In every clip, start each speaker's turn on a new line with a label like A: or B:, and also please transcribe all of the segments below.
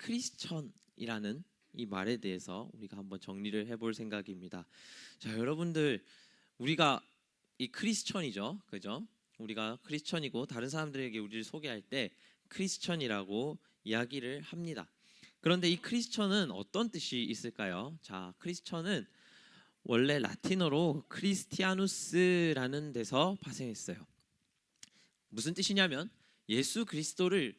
A: 크리스천이라는 이 말에 대해서 우리가 한번 정리를 해볼 생각입니다. 자, 여러분들, 우리가 이 크리스천이죠, 그죠? 우리가 크리스천이고 다른 사람들에게 우리를 소개할 때 크리스천이라고 이야기를 합니다. 그런데 이 크리스천은 어떤 뜻이 있을까요? 자, 크리스천은 원래 라틴어로 크리스티아누스라는 데서 파생했어요. 무슨 뜻이냐면 예수 그리스도를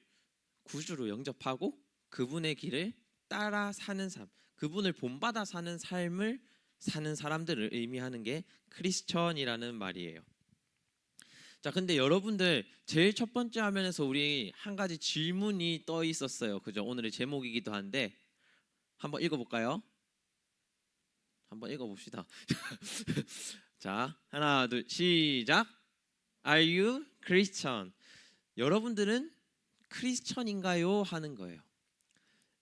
A: 구주로 영접하고 그분의 길을 따라 사는 삶, 그분을 본받아 사는 삶을 사는 사람들을 의미하는 게 크리스천이라는 말이에요. 자, 근데 여러분들 제일 첫 번째 화면에서 우리 한 가지 질문이 떠 있었어요. 그죠? 오늘의 제목이기도 한데 한번 읽어볼까요? 한번 읽어봅시다. 자, 하나, 둘, 시작. Are you Christian? 여러분들은 크리스천인가요? 하는 거예요.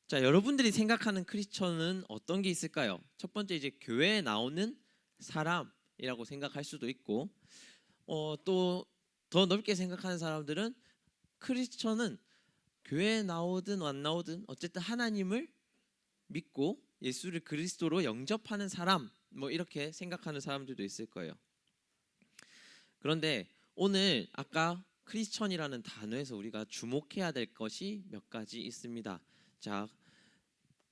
A: 자, 여러분들이 생각하는 크리스천은 어떤 게 있을까요? 첫 번째 이제 교회에 나오는 사람이라고 생각할 수도 있고, 또 더 넓게 생각하는 사람들은 크리스천은 교회에 나오든 안 나오든 어쨌든 하나님을 믿고 예수를 그리스도로 영접하는 사람, 뭐 이렇게 생각하는 사람들도 있을 거예요. 그런데 오늘 아까 크리스천이라는 단어에서 우리가 주목해야 될 것이 몇 가지 있습니다. 자,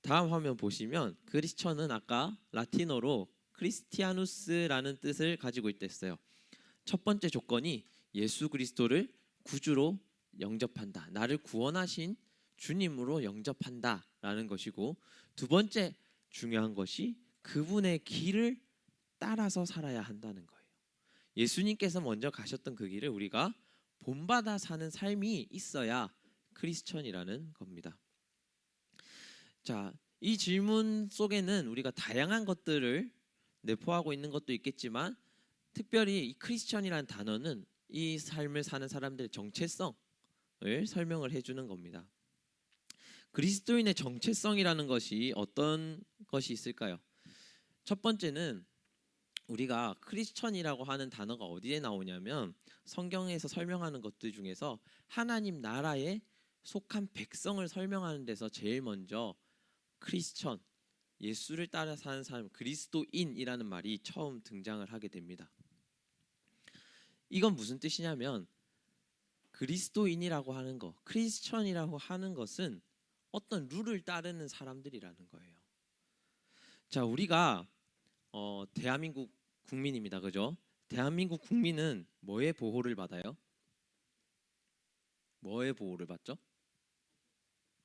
A: 다음 화면 보시면 크리스천은 아까 라틴어로 크리스티아누스라는 뜻을 가지고 있댔어요. 첫 번째 조건이 예수 그리스도를 구주로 영접한다. 나를 구원하신 주님으로 영접한다라는 것이고, 두 번째 중요한 것이 그분의 길을 따라서 살아야 한다는 거예요. 예수님께서 먼저 가셨던 그 길을 우리가 본받아 사는 삶이 있어야 크리스천이라는 겁니다. 자, 이 질문 속에는 우리가 다양한 것들을 내포하고 있는 것도 있겠지만 특별히 이 크리스천이라는 단어는 이 삶을 사는 사람들의 정체성을 설명을 해주는 겁니다. 그리스도인의 정체성이라는 것이 어떤 것이 있을까요? 첫 번째는 우리가 크리스천이라고 하는 단어가 어디에 나오냐면 성경에서 설명하는 것들 중에서 하나님 나라에 속한 백성을 설명하는 데서 제일 먼저 크리스천, 예수를 따라 사는 사람, 그리스도인이라는 말이 처음 등장을 하게 됩니다. 이건 무슨 뜻이냐면 그리스도인이라고 하는 것, 크리스천이라고 하는 것은 어떤 룰을 따르는 사람들이라는 거예요. 자, 우리가 대한민국 국민입니다. 그죠? 대한민국 국민은 뭐의 보호를 받아요? 뭐의 보호를 받죠?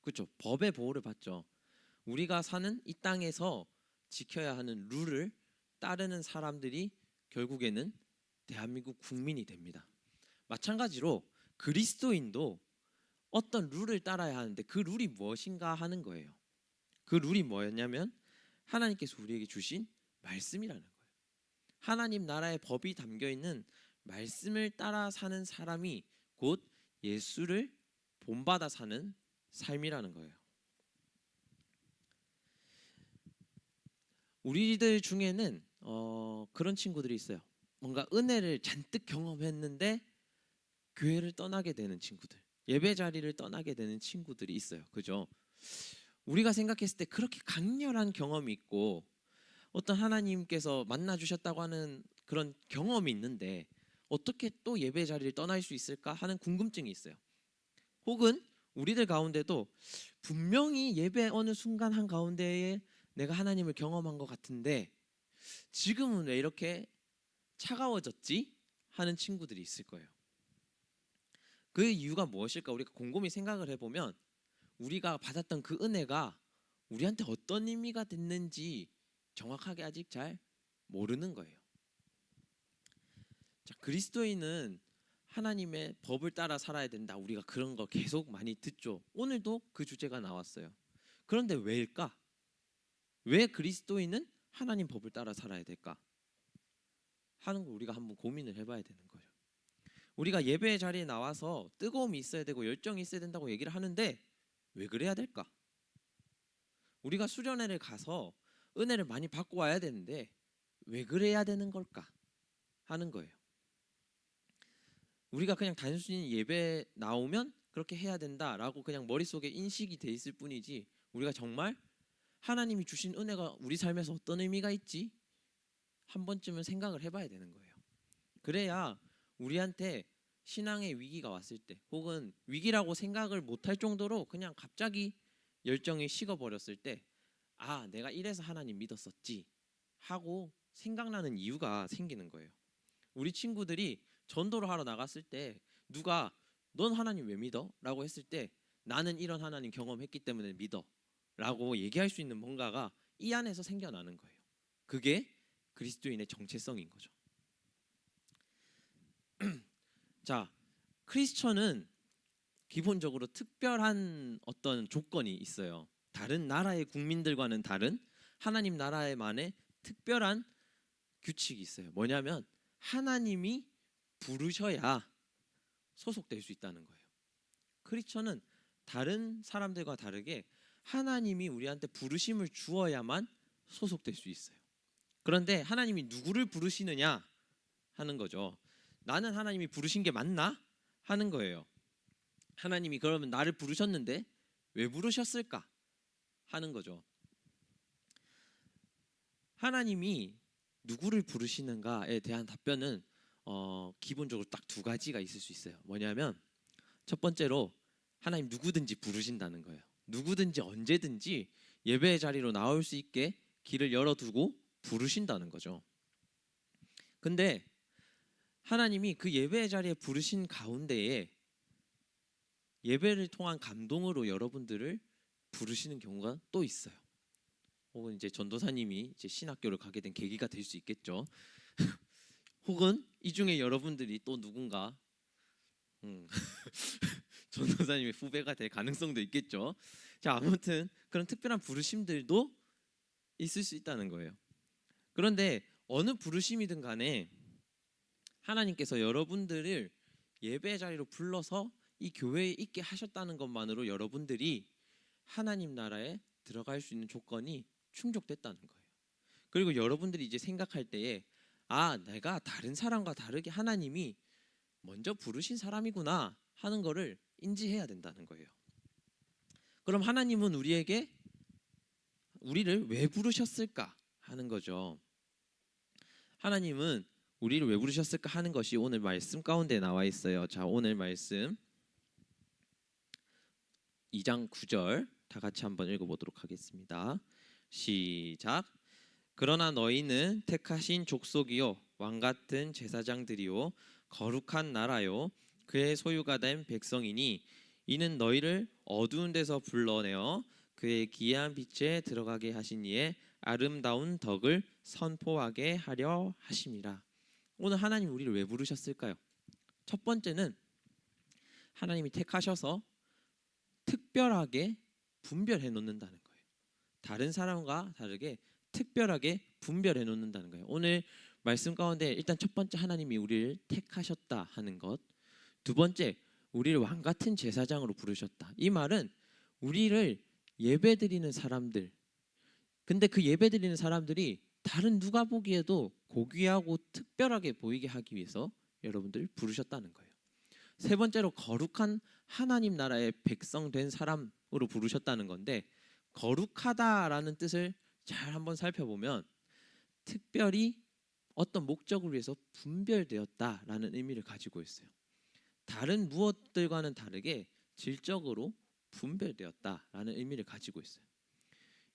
A: 그렇죠. 법의 보호를 받죠. 우리가 사는 이 땅에서 지켜야 하는 룰을 따르는 사람들이 결국에는 대한민국 국민이 됩니다. 마찬가지로 그리스도인도 어떤 룰을 따라야 하는데 그 룰이 무엇인가 하는 거예요. 그 룰이 뭐였냐면 하나님께서 우리에게 주신 말씀이라는 거예요. 하나님 나라의 법이 담겨 있는 말씀을 따라 사는 사람이 곧 예수를 본받아 사는 삶이라는 거예요. 우리들 중에는 그런 친구들이 있어요. 뭔가 은혜를 잔뜩 경험했는데 교회를 떠나게 되는 친구들, 예배 자리를 떠나게 되는 친구들이 있어요. 그죠? 우리가 생각했을 때 그렇게 강렬한 경험이 있고 어떤 하나님께서 만나 주셨다고 하는 그런 경험이 있는데 어떻게 또 예배 자리를 떠날 수 있을까 하는 궁금증이 있어요. 혹은 우리들 가운데도 분명히 예배 어느 순간 한 가운데에 내가 하나님을 경험한 것 같은데 지금은 왜 이렇게 차가워졌지? 하는 친구들이 있을 거예요. 그 이유가 무엇일까? 우리가 곰곰이 생각을 해보면 우리가 받았던 그 은혜가 우리한테 어떤 의미가 됐는지 정확하게 아직 잘 모르는 거예요. 자, 그리스도인은 하나님의 법을 따라 살아야 된다. 우리가 그런 거 계속 많이 듣죠. 오늘도 그 주제가 나왔어요. 그런데 왜일까? 왜 그리스도인은 하나님 법을 따라 살아야 될까? 하는 걸 우리가 한번 고민을 해봐야 되는 거예요. 우리가 예배의 자리에 나와서 뜨거움이 있어야 되고 열정이 있어야 된다고 얘기를 하는데 왜 그래야 될까? 우리가 수련회를 가서 은혜를 많이 받고 와야 되는데 왜 그래야 되는 걸까? 하는 거예요. 우리가 그냥 단순히 예배 나오면 그렇게 해야 된다라고 그냥 머릿속에 인식이 돼 있을 뿐이지, 우리가 정말 하나님이 주신 은혜가 우리 삶에서 어떤 의미가 있지? 한 번쯤은 생각을 해봐야 되는 거예요. 그래야 우리한테 신앙의 위기가 왔을 때, 혹은 위기라고 생각을 못할 정도로 그냥 갑자기 열정이 식어버렸을 때, 아, 내가 이래서 하나님 믿었었지 하고 생각나는 이유가 생기는 거예요. 우리 친구들이 전도를 하러 나갔을 때 누가 넌 하나님 왜 믿어? 라고 했을 때 나는 이런 하나님 경험했기 때문에 믿어 라고 얘기할 수 있는 뭔가가 이 안에서 생겨나는 거예요. 그게 그리스도인의 정체성인 거죠. 자, 크리스천은 기본적으로 특별한 어떤 조건이 있어요. 다른 나라의 국민들과는 다른 하나님 나라에만의 특별한 규칙이 있어요. 뭐냐면 하나님이 부르셔야 소속될 수 있다는 거예요. 크리스천은 다른 사람들과 다르게 하나님이 우리한테 부르심을 주어야만 소속될 수 있어요. 그런데 하나님이 누구를 부르시느냐 하는 거죠. 나는 하나님이 부르신 게 맞나? 하는 거예요. 하나님이 그러면 나를 부르셨는데 왜 부르셨을까? 하는 거죠. 하나님이 누구를 부르시는가에 대한 답변은 기본적으로 딱 두 가지가 있을 수 있어요. 뭐냐면 첫 번째로 하나님 누구든지 부르신다는 거예요. 누구든지 언제든지 예배의 자리로 나올 수 있게 길을 열어두고 부르신다는 거죠. 근데 하나님이 그 예배의 자리에 부르신 가운데에 예배를 통한 감동으로 여러분들을 부르시는 경우가 또 있어요. 혹은 이제 전도사님이 이제 신학교를 가게 된 계기가 될 수 있겠죠. 혹은 이 중에 여러분들이 또 누군가 전도사님의 후배가 될 가능성도 있겠죠. 자, 아무튼 그런 특별한 부르심들도 있을 수 있다는 거예요. 그런데 어느 부르심이든 간에 하나님께서 여러분들을 예배 자리로 불러서 이 교회에 있게 하셨다는 것만으로 여러분들이 하나님 나라에 들어갈 수 있는 조건이 충족됐다는 거예요. 그리고 여러분들이 이제 생각할 때에 아, 내가 다른 사람과 다르게 하나님이 먼저 부르신 사람이구나 하는 거를 인지해야 된다는 거예요. 그럼 하나님은 우리를 왜 부르셨을까 하는 거죠. 하나님은 우리를 왜 부르셨을까 하는 것이 오늘 말씀 가운데 나와 있어요. 자, 오늘 말씀 2장 9절 다 같이 한번 읽어보도록 하겠습니다. 시작. 그러나 너희는 택하신 족속이요 왕 같은 제사장들이요 거룩한 나라요 그의 소유가 된 백성이니 이는 너희를 어두운 데서 불러내어 그의 기이한 빛에 들어가게 하신 이의 아름다운 덕을 선포하게 하려 하심이라. 오늘 하나님 우리를 왜 부르셨을까요? 첫 번째는 하나님이 택하셔서 특별하게 분별해 놓는다는 거예요. 다른 사람과 다르게 특별하게 분별해 놓는다는 거예요. 오늘 말씀 가운데 일단 첫 번째 하나님이 우리를 택하셨다 하는 것, 두 번째 우리를 왕 같은 제사장으로 부르셨다. 이 말은 우리를 예배드리는 사람들, 근데 그 예배드리는 사람들이 다른 누가 보기에도 고귀하고 특별하게 보이게 하기 위해서 여러분들 부르셨다는 거예요. 세 번째로 거룩한 하나님 나라의 백성 된 사람으로 부르셨다는 건데, 거룩하다라는 뜻을 잘 한번 살펴보면 특별히 어떤 목적을 위해서 분별되었다라는 의미를 가지고 있어요. 다른 무엇들과는 다르게 질적으로 분별되었다라는 의미를 가지고 있어요.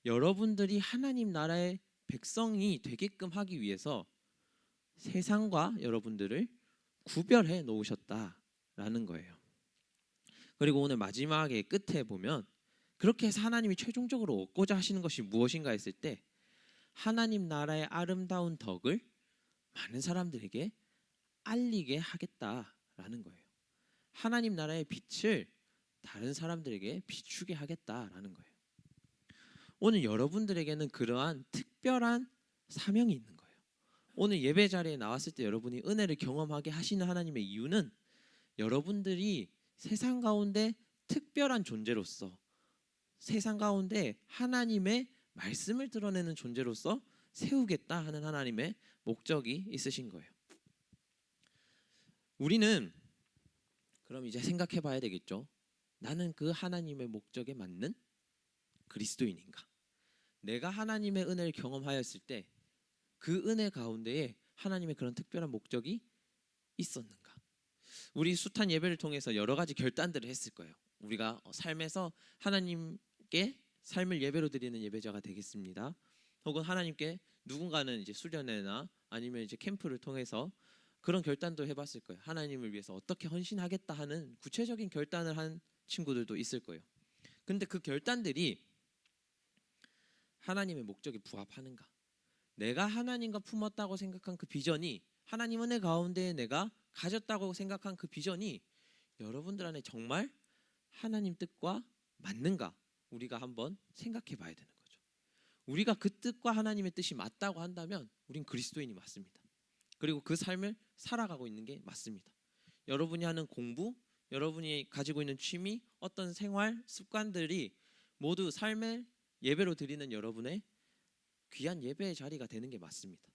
A: 여러분들이 하나님 나라의 백성이 되게끔 하기 위해서 세상과 여러분들을 구별해 놓으셨다라는 거예요. 그리고 오늘 마지막에 끝에 보면 그렇게 해서 하나님이 최종적으로 얻고자 하시는 것이 무엇인가 했을 때 하나님 나라의 아름다운 덕을 많은 사람들에게 알리게 하겠다라는 거예요. 하나님 나라의 빛을 다른 사람들에게 비추게 하겠다라는 거예요. 오늘 여러분들에게는 그러한 특별한 사명이 있는 거예요. 오늘 예배 자리에 나왔을 때 여러분이 은혜를 경험하게 하시는 하나님의 이유는 여러분들이 세상 가운데 특별한 존재로서, 세상 가운데 하나님의 말씀을 드러내는 존재로서 세우겠다 하는 하나님의 목적이 있으신 거예요. 우리는 그럼 이제 생각해 봐야 되겠죠. 나는 그 하나님의 목적에 맞는 그리스도인인가? 내가 하나님의 은혜를 경험하였을 때 그 은혜 가운데에 하나님의 그런 특별한 목적이 있었는가? 우리 숱한 예배를 통해서 여러 가지 결단들을 했을 거예요. 우리가 삶에서 하나님께 삶을 예배로 드리는 예배자가 되겠습니다. 혹은 하나님께 누군가는 이제 수련회나 아니면 이제 캠프를 통해서 그런 결단도 해봤을 거예요. 하나님을 위해서 어떻게 헌신하겠다 하는 구체적인 결단을 한 친구들도 있을 거예요. 근데 그 결단들이 하나님의 목적에 부합하는가? 내가 하나님과 품었다고 생각한 그 비전이, 하나님 은혜 가운데 내가 가졌다고 생각한 그 비전이 여러분들 안에 정말 하나님 뜻과 맞는가? 우리가 한번 생각해 봐야 되는 거죠. 우리가 그 뜻과 하나님의 뜻이 맞다고 한다면 우린 그리스도인이 맞습니다. 그리고 그 삶을 살아가고 있는 게 맞습니다. 여러분이 하는 공부, 여러분이 가지고 있는 취미, 어떤 생활 습관들이 모두 삶을 예배로 드리는 여러분의 귀한 예배의 자리가 되는 게 맞습니다.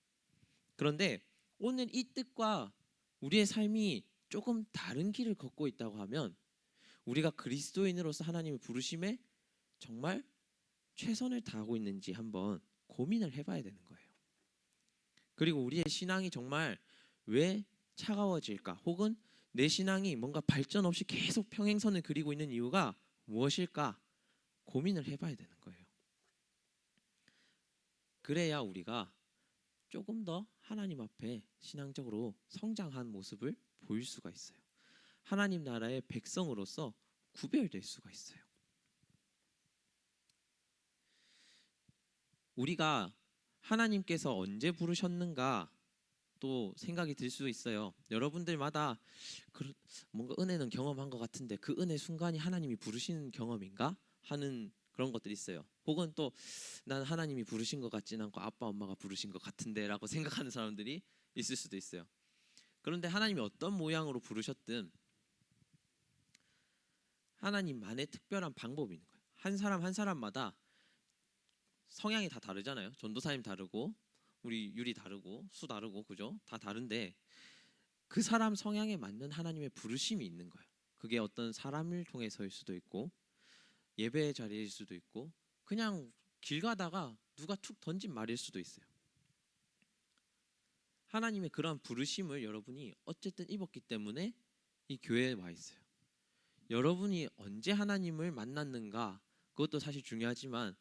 A: 그런데 오늘 이 뜻과 우리의 삶이 조금 다른 길을 걷고 있다고 하면 우리가 그리스도인으로서 하나님의 부르심에 정말 최선을 다하고 있는지 한번 고민을 해봐야 되는 거예요. 그리고 우리의 신앙이 정말 왜 차가워질까? 혹은 내 신앙이 뭔가 발전 없이 계속 평행선을 그리고 있는 이유가 무엇일까? 고민을 해봐야 되는 거예요. 그래야 우리가 조금 더 하나님 앞에 신앙적으로 성장한 모습을 보일 수가 있어요. 하나님 나라의 백성으로서 구별될 수가 있어요. 우리가 하나님께서 언제 부르셨는가 또 생각이 들 수 있어요. 여러분들마다 뭔가 은혜는 경험한 것 같은데 그 은혜 순간이 하나님이 부르시는 경험인가 하는 그런 것들이 있어요. 혹은 또 난 하나님이 부르신 것 같진 않고 아빠 엄마가 부르신 것 같은데 라고 생각하는 사람들이 있을 수도 있어요. 그런데 하나님이 어떤 모양으로 부르셨든 하나님만의 특별한 방법이 있는 거예요. 한 사람 한 사람마다 성향이 다 다르잖아요. 전도사님 다르고 우리 유리 다르고 수 다르고 그죠? 다 다른데 그 사람 성향에 맞는 하나님의 부르심이 있는 거예요. 그게 어떤 사람을 통해서일 수도 있고 예배의 자리일 수도 있고 그냥 길 가다가 누가 툭 던진 말일 수도 있어요. 하나님의 그런 부르심을 여러분이 어쨌든 입었기 때문에 이 교회에 와 있어요. 여러분이 언제 하나님을 만났는가 그것도 사실 중요하지만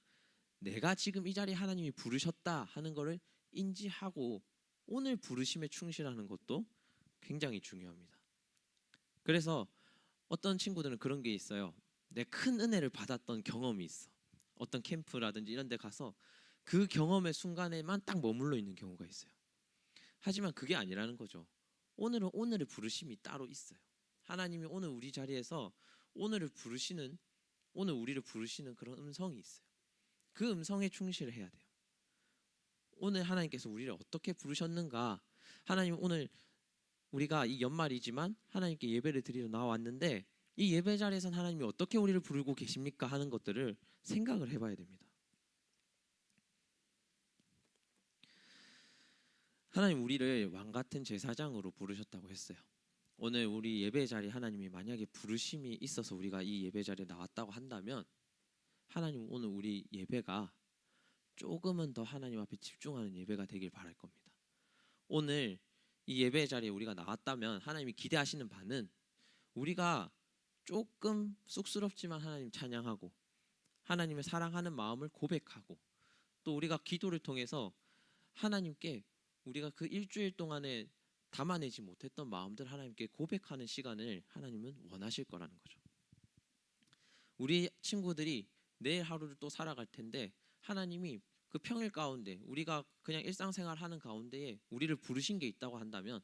A: 내가 지금 이 자리에 하나님이 부르셨다 하는 것을 인지하고 오늘 부르심에 충실하는 것도 굉장히 중요합니다. 그래서 어떤 친구들은 그런 게 있어요. 내 큰 은혜를 받았던 경험이 있어. 어떤 캠프라든지 이런 데 가서 그 경험의 순간에만 딱 머물러 있는 경우가 있어요. 하지만 그게 아니라는 거죠. 오늘은 오늘의 부르심이 따로 있어요. 하나님이 오늘 우리 자리에서 오늘을 부르시는, 오늘 우리를 부르시는 그런 음성이 있어요. 그 음성에 충실을 해야 돼요. 오늘 하나님께서 우리를 어떻게 부르셨는가? 하나님 오늘 우리가 이 연말이지만 하나님께 예배를 드리러 나왔는데 이 예배 자리에선 하나님이 어떻게 우리를 부르고 계십니까? 하는 것들을 생각을 해봐야 됩니다. 하나님 우리를 왕 같은 제사장으로 부르셨다고 했어요. 오늘 우리 예배 자리 하나님이 만약에 부르심이 있어서 우리가 이 예배 자리에 나왔다고 한다면 하나님 오늘 우리 예배가 조금은 더 하나님 앞에 집중하는 예배가 되길 바랄 겁니다. 오늘 이 예배 자리에 우리가 나왔다면 하나님이 기대하시는 바는 우리가 조금 쑥스럽지만 하나님 찬양하고 하나님을 사랑하는 마음을 고백하고 또 우리가 기도를 통해서 하나님께 우리가 그 일주일 동안에 담아내지 못했던 마음들 하나님께 고백하는 시간을 하나님은 원하실 거라는 거죠. 우리 친구들이 내일 하루를 또 살아갈 텐데 하나님이 그 평일 가운데 우리가 그냥 일상생활 하는 가운데에 우리를 부르신 게 있다고 한다면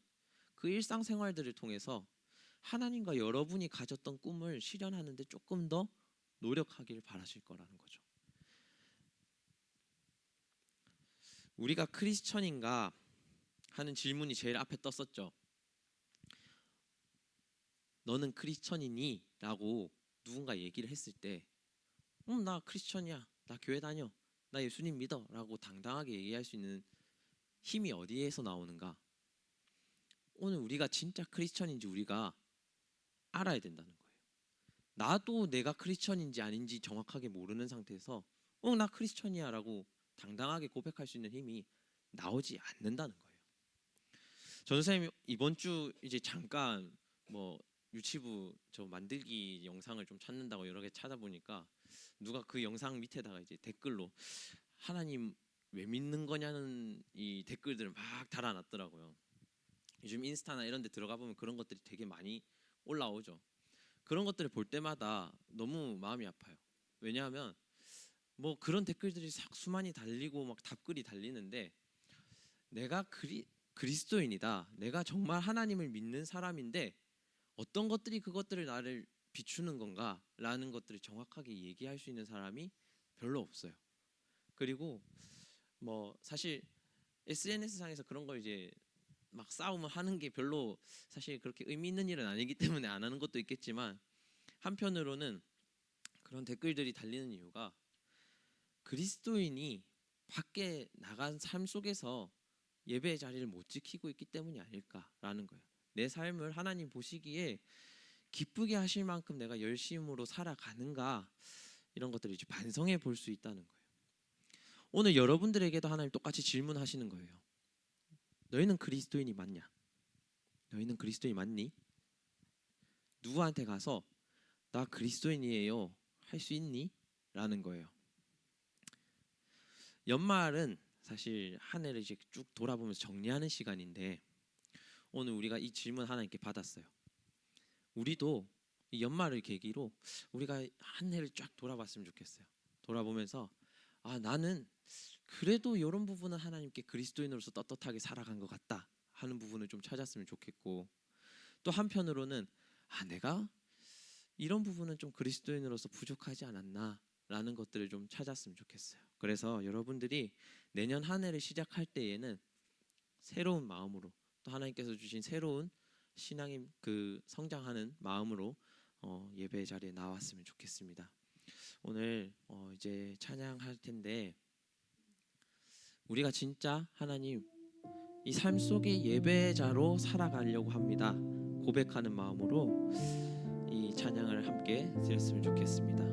A: 그 일상생활들을 통해서 하나님과 여러분이 가졌던 꿈을 실현하는데 조금 더 노력하길 바라실 거라는 거죠. 우리가 크리스천인가 하는 질문이 제일 앞에 떴었죠. 너는 크리스천이니? 라고 누군가 얘기를 했을 때 나 크리스천이야. 나 교회 다녀. 나 예수님 믿어. 라고 당당하게 얘기할 수 있는 힘이 어디에서 나오는가? 오늘 우리가 진짜 크리스천인지 우리가 알아야 된다는 거예요. 나도 내가 크리스천인지 아닌지 정확하게 모르는 상태에서 나 크리스천이야라고 당당하게 고백할 수 있는 힘이 나오지 않는다는 거예요. 전도사님 이번 주 이제 잠깐 뭐 유치부 저 만들기 영상을 좀 찾는다고 여러 개 찾아보니까 누가 그 영상 밑에다가 이제 댓글로 하나님 왜 믿는 거냐는 이 댓글들을 막 달아놨더라고요. 요즘 인스타나 이런 데 들어가 보면 그런 것들이 되게 많이 올라오죠. 그런 것들을 볼 때마다 너무 마음이 아파요. 왜냐하면 뭐 그런 댓글들이 싹 수많이 달리고 막 답글이 달리는데 내가 그리스도인이다. 내가 정말 하나님을 믿는 사람인데 어떤 것들이 그것들을 나를 비추는 건가라는 것들을 정확하게 얘기할 수 있는 사람이 별로 없어요. 그리고 뭐 사실 SNS 상에서 그런 걸 이제 막 싸움을 하는 게 별로 사실 그렇게 의미 있는 일은 아니기 때문에 안 하는 것도 있겠지만 한편으로는 그런 댓글들이 달리는 이유가 그리스도인이 밖에 나간 삶 속에서 예배의 자리를 못 지키고 있기 때문이 아닐까라는 거예요. 내 삶을 하나님 보시기에 기쁘게 하실 만큼 내가 열심으로 살아가는가 이런 것들을 이제 반성해 볼 수 있다는 거예요. 오늘 여러분들에게도 하나님 똑같이 질문하시는 거예요. 너희는 그리스도인이 맞냐? 너희는 그리스도인이 맞니? 누구한테 가서 나 그리스도인이에요 할 수 있니? 라는 거예요. 연말은 사실 한 해를 이제 쭉 돌아보면서 정리하는 시간인데 오늘 우리가 이 질문 하나님께 받았어요. 우리도 이 연말을 계기로 우리가 한 해를 쫙 돌아봤으면 좋겠어요. 돌아보면서 나는 그래도 이런 부분은 하나님께 그리스도인으로서 떳떳하게 살아간 것 같다 하는 부분을 좀 찾았으면 좋겠고 또 한편으로는 내가 이런 부분은 좀 그리스도인으로서 부족하지 않았나 라는 것들을 좀 찾았으면 좋겠어요. 그래서 여러분들이 내년 한 해를 시작할 때에는 새로운 마음으로 또 하나님께서 주신 새로운 신앙의 그 성장하는 마음으로 예배 자리에 나왔으면 좋겠습니다. 오늘 이제 찬양할 텐데 우리가 진짜 하나님 이 삶 속의 예배자로 살아가려고 합니다. 고백하는 마음으로 이 찬양을 함께 드렸으면 좋겠습니다.